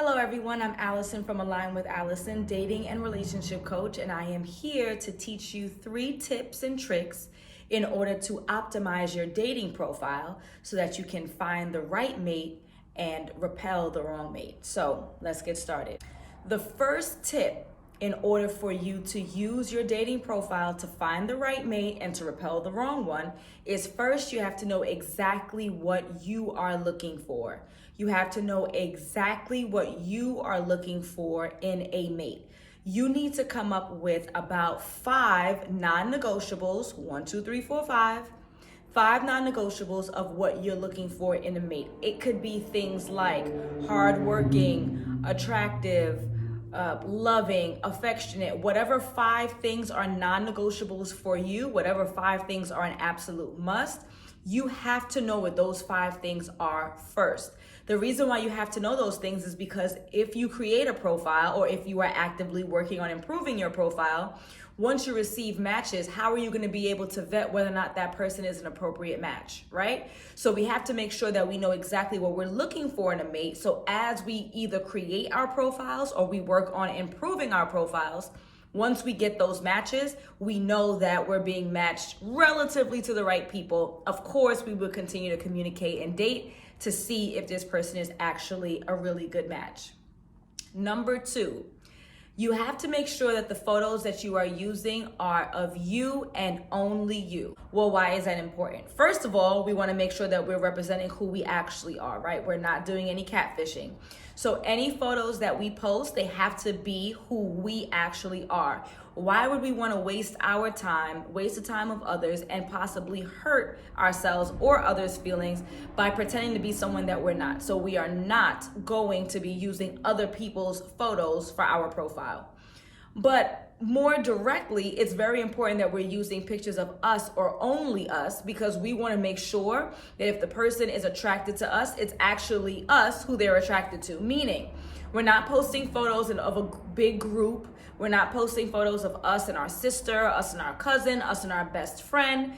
Hello everyone, I'm Allison from Align with Allison, dating and relationship coach, and I am here to teach you 3 tips and tricks in order to optimize your dating profile so that you can find the right mate and repel the wrong mate. So let's get started. The first tip in order for you to use your dating profile to find the right mate and to repel the wrong one is first you have to know exactly what you are looking for. You have to know exactly what you are looking for in a mate. You need to come up with about 5 non-negotiables, 1, 2, 3, 4, 5 non-negotiables of what you're looking for in a mate. It could be things like hardworking, attractive, loving, affectionate, whatever 5 things are non-negotiables for you, whatever 5 things are an absolute must, you have to know what those 5 things are first. The reason why you have to know those things is because if you create a profile or if you are actively working on improving your profile, once you receive matches, how are you going to be able to vet whether or not that person is an appropriate match, right? So we have to make sure that we know exactly what we're looking for in a mate. So as we either create our profiles or we work on improving our profiles, once we get those matches, we know that we're being matched relatively to the right people. Of course, we will continue to communicate and date to see if this person is actually a really good match. Number 2, you have to make sure that the photos that you are using are of you and only you. Well, why is that important? First of all, we want to make sure that we're representing who we actually are, right? We're not doing any catfishing. So any photos that we post, they have to be who we actually are. Why would we want to waste our time, waste the time of others, and possibly hurt ourselves or others' feelings by pretending to be someone that we're not? So we are not going to be using other people's photos for our profile. But more directly, it's very important that we're using pictures of us or only us because we want to make sure that if the person is attracted to us, it's actually us who they're attracted to. Meaning, we're not posting photos of a big group. We're not posting photos of us and our sister, us and our cousin, us and our best friend.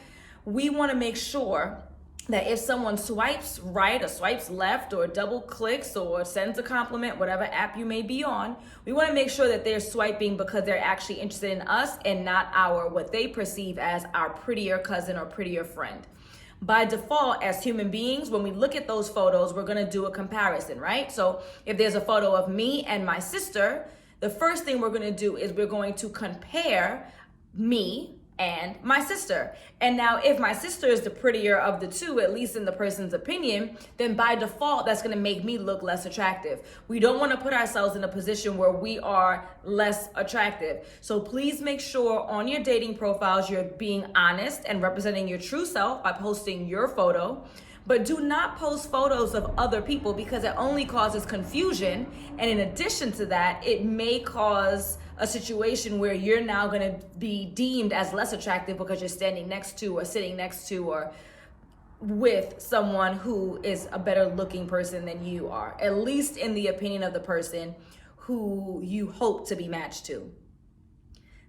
We want to make sure that if someone swipes right or swipes left or double clicks or sends a compliment, whatever app you may be on, we want to make sure that they're swiping because they're actually interested in us and not what they perceive as our prettier cousin or prettier friend. By default, as human beings, when we look at those photos, we're going to do a comparison, right? So if there's a photo of me and my sister, the first thing we're going to do is we're going to compare me and my sister. And now if my sister is the prettier of the two, at least in the person's opinion, then by default, that's going to make me look less attractive. We don't want to put ourselves in a position where we are less attractive. So please make sure on your dating profiles, you're being honest and representing your true self by posting your photo. But do not post photos of other people because it only causes confusion. And in addition to that, it may cause a situation where you're now going to be deemed as less attractive because you're standing next to or sitting next to or with someone who is a better looking person than you are, at least in the opinion of the person who you hope to be matched to.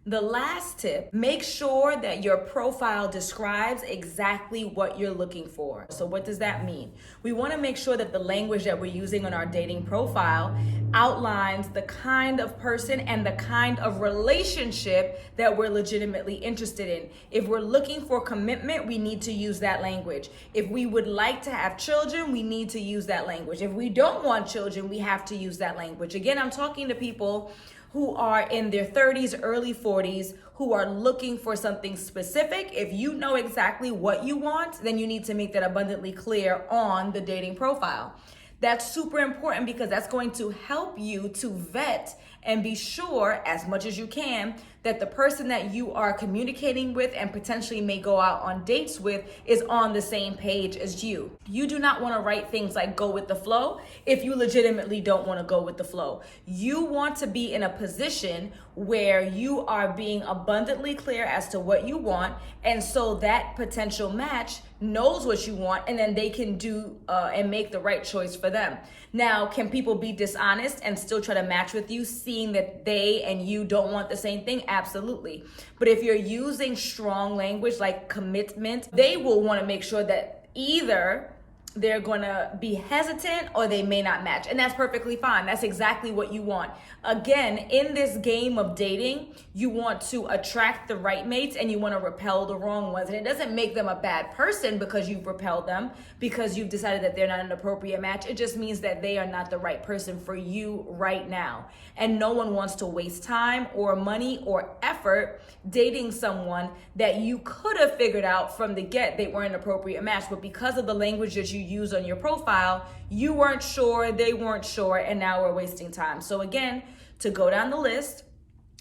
The last tip, make sure that your profile describes exactly what you're looking for. So what does that mean? We want to make sure that the language that we're using on our dating profile outlines the kind of person and the kind of relationship that we're legitimately interested in. If we're looking for commitment, we need to use that language. If we would like to have children, we need to use that language. If we don't want children, we have to use that language. Again, I'm talking to people who are in their 30s, early 40s, who are looking for something specific. If you know exactly what you want, then you need to make that abundantly clear on the dating profile. That's super important because that's going to help you to vet and be sure as much as you can that the person that you are communicating with and potentially may go out on dates with is on the same page as you. You do not want to write things like go with the flow if you legitimately don't want to go with the flow. You want to be in a position where you are being abundantly clear as to what you want, and so that potential match knows what you want, and then they can do and make the right choice for them. Now, can people be dishonest and still try to match with you, seeing that they and you don't want the same thing? Absolutely. But if you're using strong language like commitment, they will want to make sure that either they're gonna be hesitant or they may not match. And that's perfectly fine. That's exactly what you want. Again, in this game of dating, you want to attract the right mates and you want to repel the wrong ones. And it doesn't make them a bad person because you've repelled them, because you've decided that they're not an appropriate match. It just means that they are not the right person for you right now. And no one wants to waste time or money or effort dating someone that you could have figured out from the get they weren't an appropriate match, but because of the language that you use on your profile, you weren't sure, they weren't sure, and now we're wasting time. So again, to go down the list,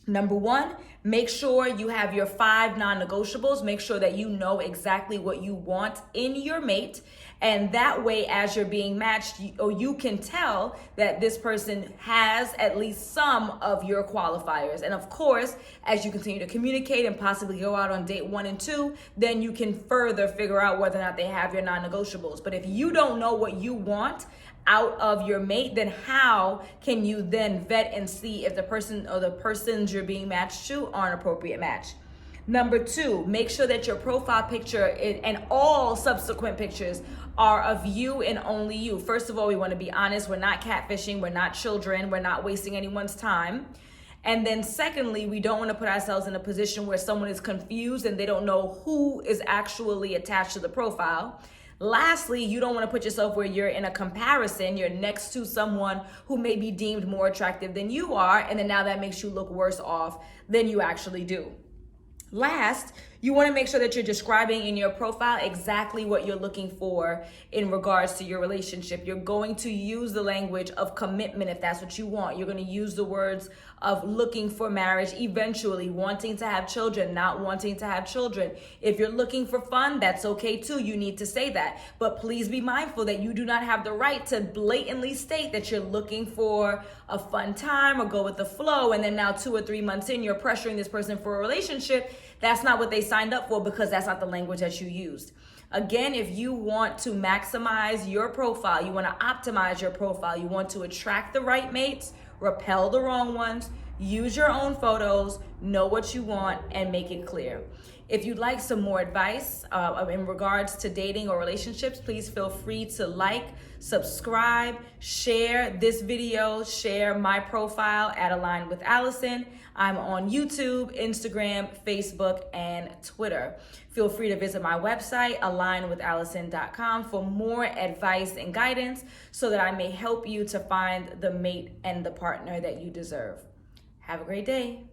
number one, make sure you have your 5 non-negotiables. Make sure that you know exactly what you want in your mate. And that way, as you're being matched, you can tell that this person has at least some of your qualifiers. And of course, as you continue to communicate and possibly go out on date 1 and 2, then you can further figure out whether or not they have your non-negotiables. But if you don't know what you want out of your mate, then how can you then vet and see if the person or the persons you're being matched to are an appropriate match? Number 2, make sure that your profile picture and all subsequent pictures are of you and only you. First of all, we want to be honest. We're not catfishing. We're not children. We're not wasting anyone's time. And then secondly, we don't want to put ourselves in a position where someone is confused and they don't know who is actually attached to the profile. Lastly, you don't want to put yourself where you're in a comparison. You're next to someone who may be deemed more attractive than you are, and then now that makes you look worse off than you actually do. Last, you want to make sure that you're describing in your profile exactly what you're looking for in regards to your relationship. You're going to use the language of commitment if that's what you want. You're going to use the words of looking for marriage, eventually wanting to have children, not wanting to have children. If you're looking for fun, that's okay too. You need to say that. But please be mindful that you do not have the right to blatantly state that you're looking for a fun time or go with the flow. And then now 2 or 3 months in, you're pressuring this person for a relationship. That's not what they signed up for because that's not the language that you used. Again, if you want to maximize your profile, you want to optimize your profile, you want to attract the right mates, repel the wrong ones, use your own photos, know what you want, and make it clear. If you'd like some more advice in regards to dating or relationships, please feel free to like, subscribe, share this video, share my profile at Align with Allison. I'm on YouTube, Instagram, Facebook, and Twitter. Feel free to visit my website, alignwithallison.com, for more advice and guidance so that I may help you to find the mate and the partner that you deserve. Have a great day.